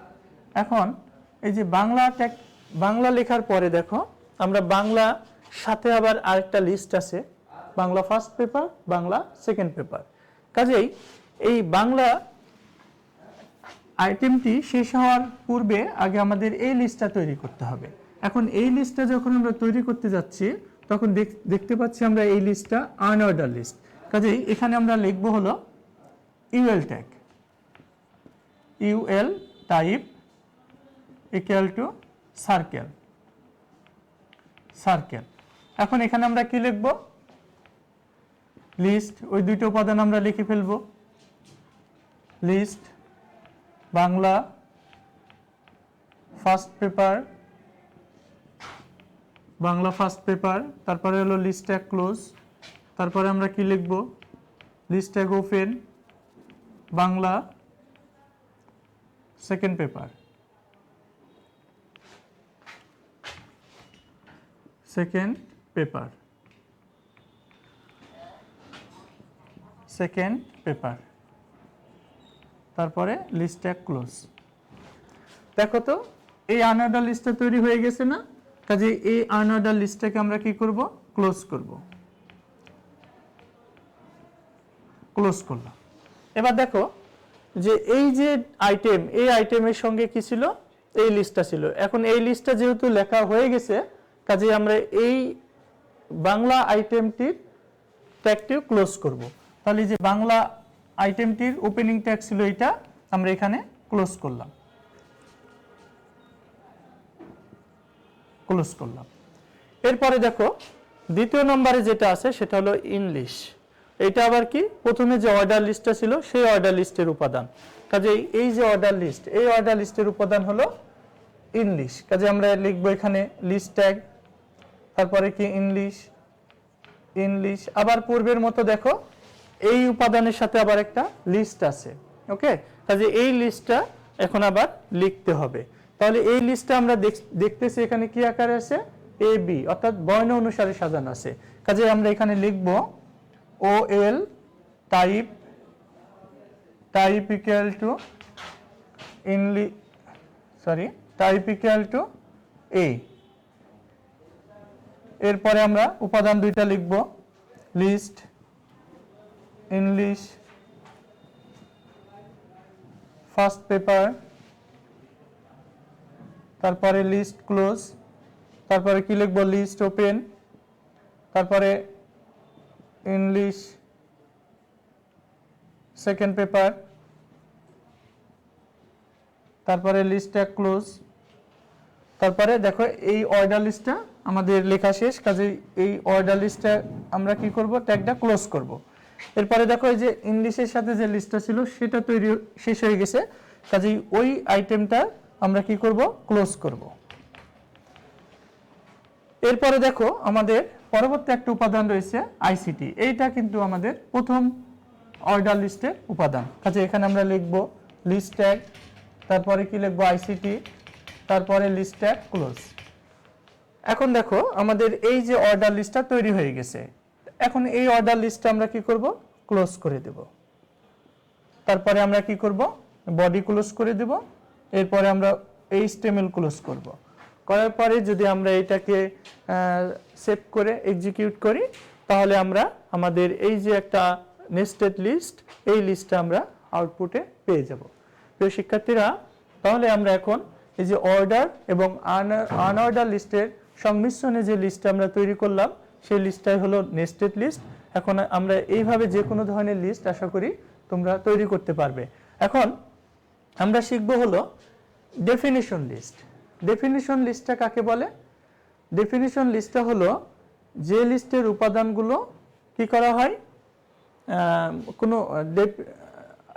S1: এখন এই যে বাংলা ট্যাগ, বাংলা লেখার পরে দেখো আমরা বাংলা সাথে আবার আরেকটা লিস্ট আছে, Bangla first paper, Bangla second paper. কাজেই এই বাংলা আইটেমটি শেষ হওয়ার পূর্বে আগে আমাদের এই লিস্টটা তৈরি করতে হবে। এখন এই লিস্টটা যখন আমরা তৈরি করতে যাচ্ছি তখন দেখতে পাচ্ছি আমরা এই লিস্টটা আনঅর্ডার লিস্ট। কাজেই এখানে আমরা লিখব হলো UL tag, UL type equal two circle, circle. এখন এখানে আমরা কি লিখব? লিস্ট, ওই দুইটা উপাদান আমরা লিখে ফেলব। List Bangla first paper, Bangla first paper, তারপরে হলো লিস্ট ট্যাগ ক্লোজ, তারপরে আমরা কি লিখব? List tag open, Bangla second paper, second paper, second paper, তারপরে লিস্ট ট্যাগ ক্লোজ। দেখো তো এই আনঅর্ডার লিস্টটা তৈরি হয়ে গেছে না? কাজে এই আনঅর্ডার লিস্টটাকে আমরা কি করব? ক্লোজ করব। ক্লোজ করলাম। এবার দেখো যে এই যে আইটেম, এই আইটেমের সঙ্গে কি ছিল? এই লিস্টটা ছিল। এখন এই লিস্টটা যেহেতু লেখা হয়ে গেছে কাজে আমরা এই বাংলা আইটেমটির ট্যাগটিও ক্লোজ করব। তাহলে যে বাংলা আইটেমটির ওপেনিং ট্যাগ ছিল এটা, আমরা এখানে ক্লোজ করলাম, ক্লোজ করলাম। এরপরে দেখো দ্বিতীয় নম্বরে যেটা আছে সেটা হলো ইংলিশ। এটা আবার কি? প্রথমে যে অর্ডার লিস্টটা ছিল সেই অর্ডার লিস্টের উপাদান। কাজেই এই যে অর্ডার লিস্ট, এই অর্ডার লিস্টের উপাদান হলো ইংলিশ। কাজে আমরা লিখবো এখানে লিস্ট ট্যাগ, তারপরে কি? English, English. আবার পূর্বের মতো দেখো এই উপাদানের সাথে আবার একটা লিস্ট আছে। ওকে, কাজে এই লিস্টটা এখন আবার লিখতে হবে। তাহলে এই লিস্টটা আমরা দেখতেছি এখানে কি আকারে আছে? AB, অর্থাৎ বর্ণ অনুসারে সাজানো আছে। কাজে আমরা এখানে লিখব OL type, type equal to English, sorry, type equal two A। এরপরে আমরা উপাদান দুইটা লিখব, লিস্ট ইংলিশ ফার্স্ট পেপার, তারপরে লিস্ট ক্লোজ, তারপরে কি লিখব? লিস্ট ওপেন, তারপরে ইংলিশ সেকেন্ড পেপার, তারপরে লিস্ট ট্যাগ ক্লোজ। তারপরে দেখো এই অর্ডার লিস্টটা আমাদের লেখা শেষ। কাজে এই অর্ডার লিস্টটা আমরা কি করব? ট্যাগটা ক্লোজ করব। এরপরে দেখো এই যে ইংলিশের সাথে যে লিস্টটা ছিল সেটা তৈরি শেষ হয়ে গেছে। কাজেই ওই আইটেমটা আমরা কি করব? ক্লোজ করব। এরপরে দেখো আমাদের পরবর্তী একটা উপাদান রয়েছে ICT। এইটা কিন্তু আমাদের প্রথম অর্ডার লিস্টের উপাদান। কাজে এখানে আমরা লিখব লিস্ট ট্যাগ, তারপরে কি লিখব? ICT, তারপরে লিস্ট ট্যাগ ক্লোজ। এখন দেখো আমাদের এই যে অর্ডার লিস্টটা তৈরি হয়ে গেছে। এখন এই অর্ডার লিস্টটা আমরা কি করব? ক্লোজ করে দেব। তারপরে আমরা কি করব? বডি ক্লোজ করে দেব। এরপরে আমরা HTML ক্লোজ করব। করার পরে যদি আমরা এটাকে সেভ করে এক্সিকিউট করি তাহলে আমরা আমাদের এই যে একটা নেস্টেড লিস্ট, এই লিস্টটা আমরা আউটপুটে পেয়ে যাব। প্রিয় শিক্ষার্থীরা, তাহলে আমরা এখন এই যে অর্ডার এবং আনঅর্ডার লিস্টের সংমিশ্রণে যে লিস্টটা আমরা তৈরি করলাম সেই লিস্টটাই হলো নেস্টেড লিস্ট। এখন আমরা এইভাবে যে কোনো ধরনের লিস্ট আশা করি তোমরা তৈরি করতে পারবে। এখন আমরা শিখব হলো ডেফিনিশন লিস্ট। ডেফিনিশন লিস্টটা কাকে বলে? ডেফিনিশন লিস্টটা হলো যে লিস্টের উপাদানগুলো কি করা হয়, কোনো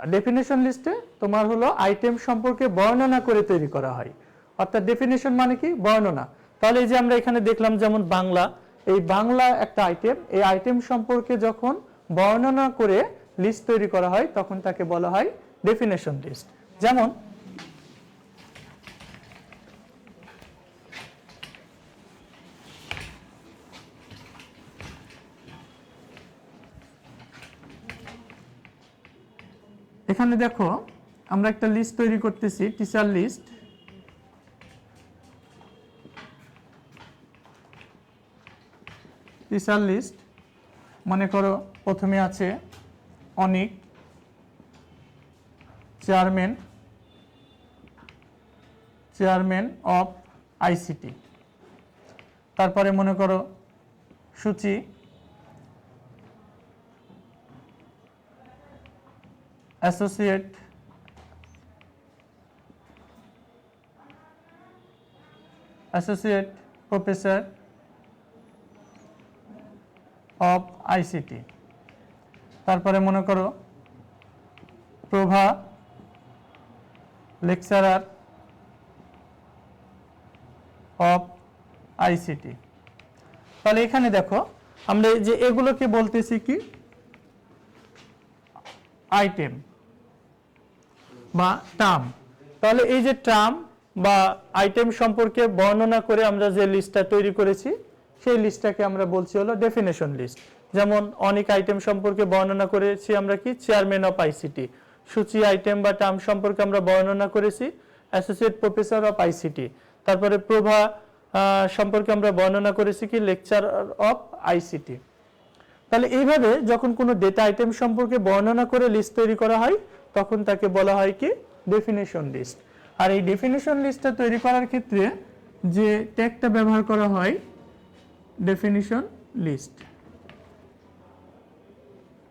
S1: ডেফিনেশন লিস্টে তোমার হলো আইটেম সম্পর্কে বর্ণনা করে তৈরি করা হয়। অর্থাৎ ডেফিনেশন মানে কি? বর্ণনা। তাহলে এই যে আমরা এখানে দেখলাম যেমন বাংলা, এই বাংলা একটা আইটেম, এই আইটেম সম্পর্কে যখন বর্ণনা করে লিস্ট তৈরি করা হয় তখন তাকে বলা হয় ডেফিনেশন লিস্ট। যেমন এখানে দেখো আমরা একটা লিস্ট তৈরি করতেছি, টিচার লিস্ট। টিচার লিস্ট মনে করো প্রথমে আছে অনিক, চেয়ারম্যান অফ আইসিটি। তারপরে মনে করো সূচি, অ্যাসোসিয়েট প্রফেসর অফ আইসিটি। তারপরে মনে করো প্রভা, লেকচারার অফ আইসিটি। তাহলে এখানে দেখো আমরা যে এগুলোকে বলতেছি কি? আইটেম বা টার্ম। তাহলে এই যে টার্ম বা আইটেম সম্পর্কে বর্ণনা করে আমরা যে লিস্টটা তৈরি করেছি সেই লিস্টটাকে আমরা বলছি হলো ডেফিনেশন লিস্ট। যেমন অনেক আইটেম সম্পর্কে বর্ণনা করেছি আমরা কি? Chairman of ICT. সূচি আইটেম বা টার্ম সম্পর্কে আমরা বর্ণনা করেছি অ্যাসোসিয়েট প্রফেসর অফ আইসিটি। তারপরে প্রভা সম্পর্কে আমরা বর্ণনা করেছি কি? Lecturer of ICT. তাহলে এইভাবে যখন কোনো ডেটা আইটেম সম্পর্কে বর্ণনা করে লিস্ট তৈরি করা হয় তখন তাকে বলা হয় কি? Definition list. আর এই ডেফিনেশন লিস্টটা তৈরি করার ক্ষেত্রে যে ট্যাগটা ব্যবহার করা হয় ডেফিনিশন লিস্ট।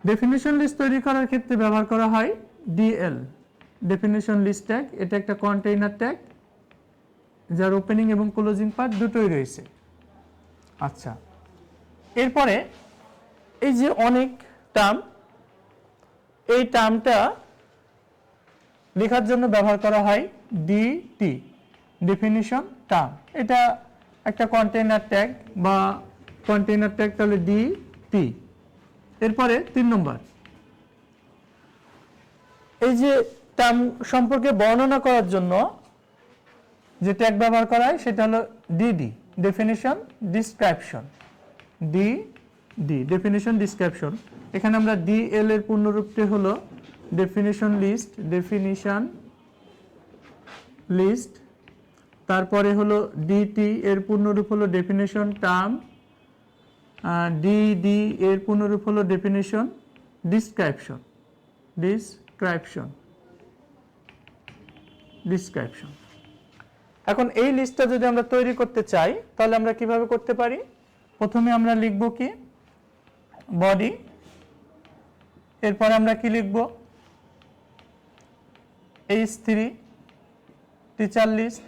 S1: ডেফিনিশন লিস্ট তৈরি করার ক্ষেত্রে ব্যবহার করা হয় ডিএল, ডেফিনিশন লিস্ট ট্যাগ। এটা একটা কন্টেইনার ট্যাগ যার ওপেনিং এবং ক্লোজিং পার্ট দুটোই রয়েছে। আচ্ছা, এরপরে এই যে অনেক টার্ম, এই টার্মটা লেখার জন্য ব্যবহার করা হয় ডিটি, ডেফিনিশন টার্ম। এটা একটা কন্টেইনার ট্যাগ বা কন্টেইনার ট্যাগ, তাহলে ডিটি। এরপরে 3 নম্বর, এই যে টার্ম সম্পর্কে বর্ণনা করার জন্য যে ট্যাগ ব্যবহার করা হয় সেটা হলো DD, definition description. DD, definition description. এখানে আমরা ডিএল এর পূর্ণরূপটি হলো ডেফিনিশন লিস্ট। তারপরে হলো ডিটি এর পূর্ণরূপ হলো ডেফিনিশন টার্ম। ডিডি এর পূর্ণরূপ হলো ডেফিনিশন ডিসক্রিপশন। এখন এই লিস্টটা যদি আমরা তৈরি করতে চাই তাহলে আমরা কিভাবে করতে পারি? প্রথমে আমরা লিখব কি? বডি। এরপর আমরা কি লিখব? H3 teacher list.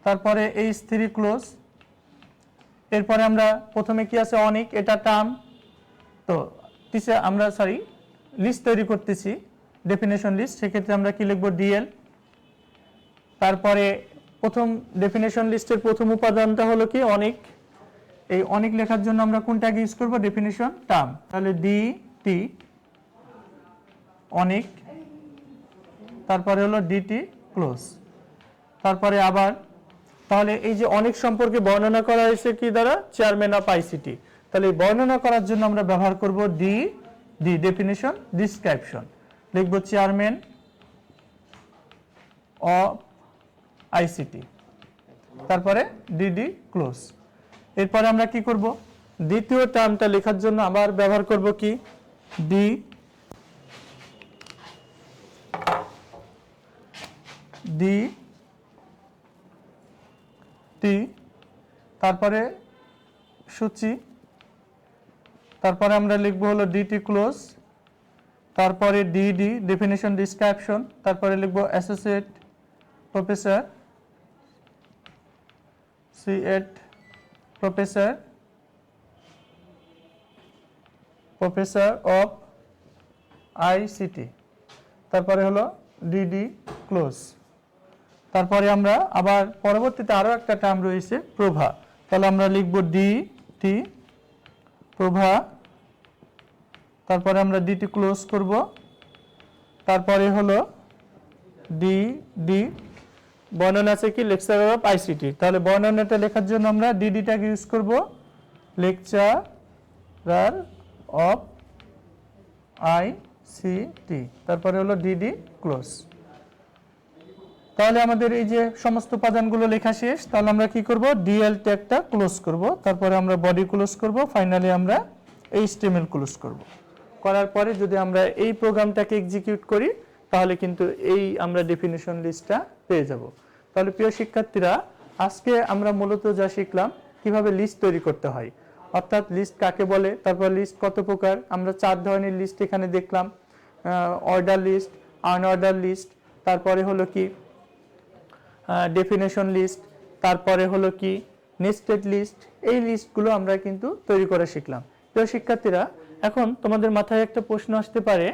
S1: তারপরে H3 ক্লোজ। এরপরে আমরা প্রথমে কি আছে? অনেক, এটা টার্ম। তো আমরা লিস্ট তৈরি করতেছি ডেফিনেশন লিস্ট, সেক্ষেত্রে আমরা কি লিখব? ডিএল। তারপরে প্রথম ডেফিনেশন লিস্টের প্রথম উপাদানটা হলো কি? অনেক। এই অনেক লেখার জন্য আমরা কোন ট্যাগ ইউজ করব? Definition term. তাহলে ডিটি অনেক, তারপরে হলো ডিটি ক্লোজ। তারপরে আবার তাহলে এই যে অনেক সম্পর্কে বর্ণনা করা হয়েছে কি দ্বারা? Chairman of ICT. তাহলে এই বর্ণনা করার জন্য আমরা ব্যবহার করব ডি, ডেফিনিশন ডিসক্রিপশন। লিখব চেয়ারম্যান অফ আইসিটি, তারপরে ডিডি ক্লোজ। এরপরে আমরা কি করব? দ্বিতীয় টার্মটা লেখার জন্য আবার ব্যবহার করব কি? টি, তারপরে সূচি, তারপরে আমরা লিখব হলো ডিটি ক্লোজ, তারপরে ডিডি ডেফিনিশন ডিসক্রিপশন, তারপরে লিখব associate professor professor of ICT, তারপরে হলো ডিডি ক্লোজ, তারপরে আমরা আবার পরবর্তীতে আরো একটা টার্ম রয়েছে প্রভা, তাহলে আমরা লিখব ডিটি প্রভা, তারপরে আমরা ডিটি ক্লোজ করব, তারপরে হলো ডিডি বর্ণনা আছে কি লেকচারার অফ আইসিটি, তাহলে বর্ণনাটা লেখার জন্য আমরা ডিডিটাকে ইউজ করব, লেকচারার অফ আইসিটি, তারপরে হলো ডিডি ক্লোজ। তাহলে আমাদের এই যে সমস্ত উপাদানগুলো লেখা শেষ, তাহলে আমরা কি করব, ডিএল ট্যাগটা ক্লোজ করব, তারপরে আমরা বডি ক্লোজ করব, ফাইনালি আমরা এইচটিএমএল ক্লোজ করব। করার পরে যদি আমরা এই প্রোগ্রামটাকে এক্সিকিউট করি তাহলে কিন্তু এই আমরা ডেফিনিশন লিস্টটা পেয়ে যাব। তাহলে প্রিয় শিক্ষার্থীরা, আজকে আমরা মূলত যা শিখলাম কিভাবে লিস্ট তৈরি করতে হয়, অর্থাৎ লিস্ট কাকে বলে, তারপর লিস্ট কত প্রকার, আমরা 4 ধরনের লিস্ট এখানে দেখলাম, অর্ডার লিস্ট, আনঅর্ডার লিস্ট, তারপরে হলো কি ডেফিনেশন লিস্ট, তারপরে হলো কি নেস্টেড লিস্ট। এই লিস্টগুলো আমরা কিন্তু তৈরি করা শিখলাম। প্রিয় শিক্ষার্থীরা, এখন তোমাদের মাথায় একটা প্রশ্ন আসতে পারে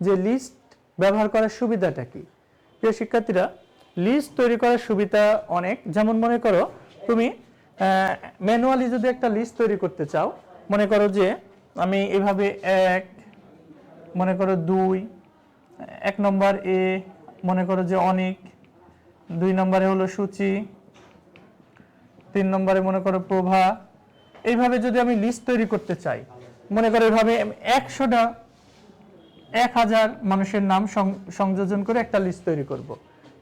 S1: যে লিস্ট ব্যবহার করার সুবিধাটা কি। প্রিয় শিক্ষার্থীরা, লিস্ট তৈরি করার সুবিধা অনেক। যেমন মনে করো তুমি ম্যানুয়ালি যদি একটা লিস্ট তৈরি করতে চাও, মনে করো যে আমি এভাবে 1, মনে করো 2, 1 নম্বর এ, মনে করো যে অনেক, 2 নম্বরে হলো সূচি, 3 নম্বরে মনে করো প্রভা, এইভাবে যদি আমি লিস্ট তৈরি করতে চাই, মনে করো এভাবে 100টা 1000 মানুষের নাম সংযোজন করে একটা লিস্ট তৈরি করব।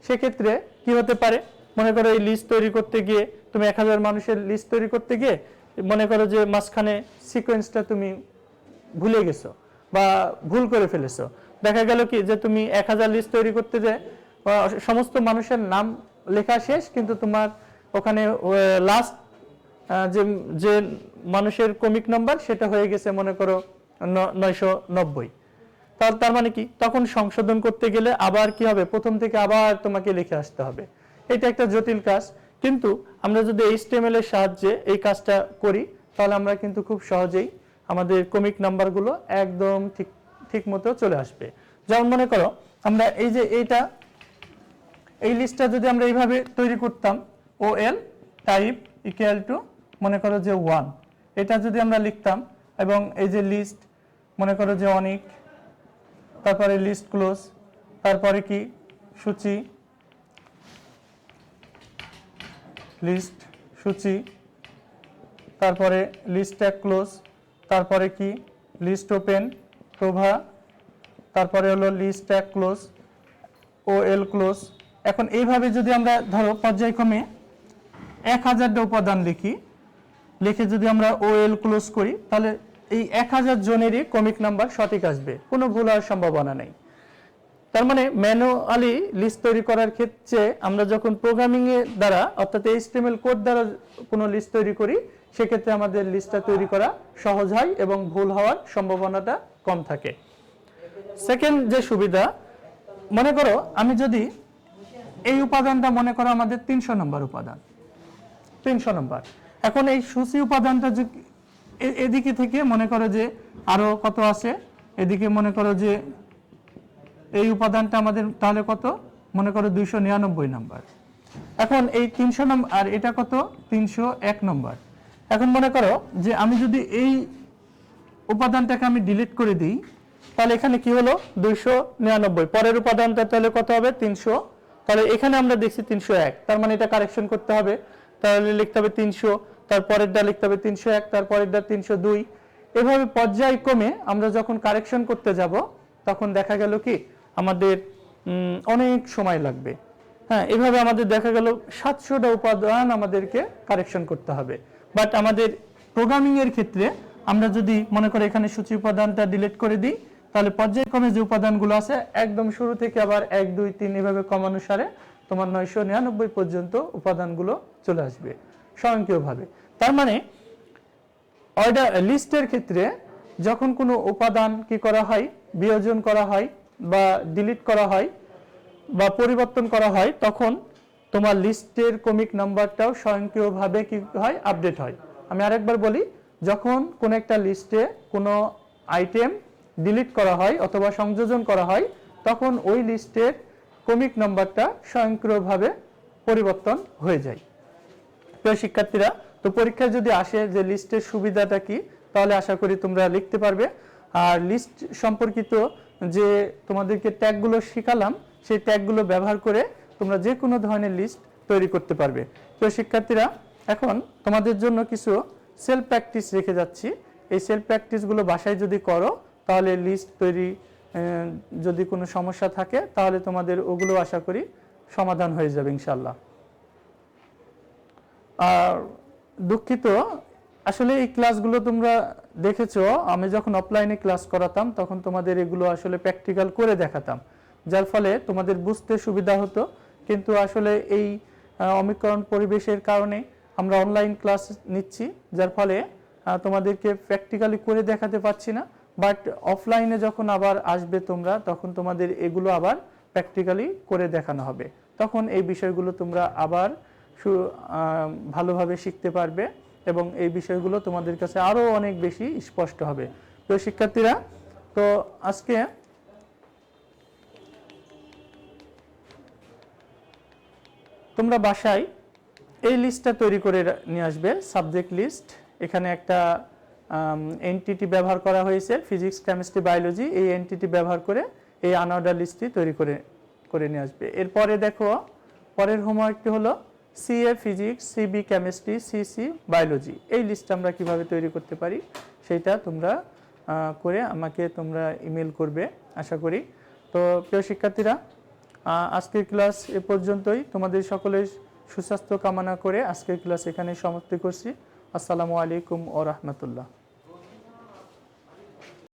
S1: সেক্ষেত্রে কি হতে পারে, মনে করো এই লিস্ট তৈরি করতে গিয়ে তুমি 1000 মানুষের লিস্ট তৈরি করতে গিয়ে মনে করো যে মাঝখানে সিকোয়েন্সটা তুমি ভুলে গেছো বা ভুল করে ফেলেছো। দেখা গেল কি যে তুমি 1000 লিস্ট তৈরি করতে যে সমস্ত মানুষের নাম লেখা শেষ, কিন্তু তোমার ওখানে লাস্ট যে মানুষের কমিক নাম্বার সেটা হয়ে গেছে মনে করো 990। তার মানে কি, তখন সংশোধন করতে গেলে আবার কি হবে, প্রথম থেকে আবার তোমাকে লিখে আসতে হবে। এটা একটা জটিল কাজ, কিন্তু আমরা যদি এইচটিএমএল এর সাহায্যে এই কাজটা করি তাহলে আমরা কিন্তু খুব সহজেই আমাদের কমিক নাম্বারগুলো একদম ঠিক মতো চলে আসবে। যেমন মনে করো আমরা এই যে এই লিস্টটা যদি আমরা এইভাবে তৈরি করতাম, OL টাইপ ইকুয়াল টু মনে করো যে 1, এটা যদি আমরা লিখতাম, এবং এই যে লিস্ট মনে করো যে অনেক, তারপরে লিস্ট ক্লোজ, তারপরে কি সূচি, লিস্ট সূচি, তারপরে লিস্ট ট্যাগ ক্লোজ, তারপরে কি লিস্ট ওপেন প্রভা, তারপরে হলো list tag close, OL close. এখন এইভাবে যদি আমরা ধরো পর্যায়ক্রমে 1000টা উপাদান লিখে যদি আমরা OL ক্লোজ করি, তাহলে এই 1000 জনেরই কমিক নাম্বার সঠিক আসবে, কোনো ভুল হওয়ার সম্ভাবনা নেই। তার মানে ম্যানুয়ালি লিস্ট তৈরি করার ক্ষেত্রে আমরা যখন প্রোগ্রামিং এর দ্বারা অর্থাৎ HTML কোড দ্বারা কোনো লিস্ট তৈরি করি, সেক্ষেত্রে আমাদের লিস্টটা তৈরি করা সহজ হয় এবং ভুল হওয়ার সম্ভাবনাটা কম থাকে। সেকেন্ড যে সুবিধা, মনে করো আমি যদি এই উপাদানটা মনে করো আমাদের 300 নম্বর উপাদান, 300 নম্বর, এখন এই সূচি উপাদানটা এদিকে থেকে মনে করো যে আরো কত আছে, এদিকে মনে করো যে এই উপাদানটা আমাদের তাহলে কত, মনে করো 299 নম্বর। এখন এই 300 নম্বর আর এটা কত 301 নম্বর। এখন মনে করো যে আমি যদি এই উপাদানটাকে আমি ডিলিট করে দিই, তাহলে এখানে কি হলো 299, পরের উপাদানটা তাহলে কত হবে 300, তাহলে এখানে আমরা দেখছি 301, তার মানে এটা কারেকশন করতে হবে, তাহলে লিখতে হবে 300, তারপরেরটা লিখতে হবে 301, তারপরেরটা 302। এভাবে পর্যায়ক্রমে আমরা যখন কারেকশন করতে যাব তখন দেখা গেল কি আমাদের অনেক সময় লাগবে। হ্যাঁ, এভাবে আমাদের দেখা গেল 700টা উপাদান আমাদেরকে কারেকশন করতে হবে। বাট আমাদের প্রোগ্রামিং এর ক্ষেত্রে আমরা যদি মনে করি এখানে সূচি উপাদানটা ডিলিট করে দিই, তাহলে পর্যায়ক্রমে যে উপাদানগুলো আছে একদম শুরু থেকে আবার 1 2 3 এভাবে ক্রমানুসারে তোমার 999 পর্যন্ত উপাদানগুলো চলে আসবে স্বয়ংক্রিয়ভাবে। তার মানে অর্ডার লিস্টের ক্ষেত্রে যখন কোনো উপাদান কি করা হয়, বিয়োজন করা হয় বা ডিলিট করা হয় বা পরিবর্তন করা হয়, তখন তোমার লিস্টের কমিক নাম্বারটাও স্বয়ংক্রিয়ভাবে কি হয়, আপডেট হয়। আমি আরেকবার বলি, যখন কোন একটা লিস্টে কোনো আইটেম ডিলিট করা হয় অথবা সংযোজন করা হয়, তখন ওই লিস্টের ক্রমিক নাম্বারটা স্বয়ংক্রিয়ভাবে পরিবর্তন হয়ে যায়। প্রিয় শিক্ষার্থীরা, তো পরীক্ষায় যদি আসে যে লিস্টের সুবিধাটা কি, তাহলে আশা করি তোমরা লিখতে পারবে। আর লিস্ট সম্পর্কিত যে তোমাদেরকে ট্যাগগুলো শিখালাম, সেই ট্যাগগুলো ব্যবহার করে তোমরা যে কোনো ধরনের লিস্ট তৈরি করতে পারবে। তো শিক্ষার্থীরা, এখন তোমাদের জন্য কিছু সেলফ প্র্যাকটিস রেখে যাচ্ছি। এই সেলফ প্র্যাকটিসগুলো বাসায় যদি করো, তাহলে লিস্ট তৈরি যদি কোনো সমস্যা থাকে, তাহলে তোমাদের ওগুলো আশা করি সমাধান হয়ে যাবে ইনশাল্লাহ। আর দুঃখিত, আসলে এই ক্লাসগুলো তোমরা দেখেছো, আমি যখন অফলাইনে ক্লাস করাতাম তখন তোমাদের এগুলো আসলে প্র্যাকটিক্যাল করে দেখাতাম, যার ফলে তোমাদের বুঝতে সুবিধা হতো। কিন্তু আসলে এই অমিক্রণ পরিবেশের কারণে আমরা অনলাইন ক্লাস নিচ্ছি, যার ফলে তোমাদেরকে প্র্যাকটিক্যালি করে দেখাতে পারছি না। বাট অফলাইনে যখন আবার আসবে তোমরা, তখন তোমাদের এগুলো আবার প্র্যাকটিক্যালি করে দেখানো হবে। তখন এই বিষয়গুলো তোমরা আবার ভালোভাবে শিখতে পারবে এবং এই বিষয়গুলো তোমাদের কাছে আরো অনেক বেশি স্পষ্ট হবে। তো শিক্ষার্থীরা, তো আজকে তোমরা বাসায় এই লিস্টটা তৈরি করে নিয়ে আসবে, সাবজেক্ট লিস্ট। এখানে একটা এনটিটি ব্যবহার করা হয়েছে, ফিজিক্স, কেমিস্ট্রি, বায়োলজি। এই এনটিটি ব্যবহার করে এই আনঅর্ডার লিস্টটি তৈরি করে নিয়ে আসবে। এরপরে দেখো, পরের হোমওয়ার্কটি হলো CA physics, CB chemistry, CC biology. এই লিস্ট আমরা কিভাবে তৈরি করতে পারি সেটা তোমরা করে আমাকে তোমরা ইমেল করবে আশা করি। তো প্রিয় শিক্ষার্থীরা, আজকের ক্লাস এ পর্যন্তই। তোমাদের সকলের সুস্বাস্থ্য কামনা করে আজকের ক্লাস এখানে সমাপ্তি করছি। আসসালামু আলাইকুম ওয়া রাহমাতুল্লাহ।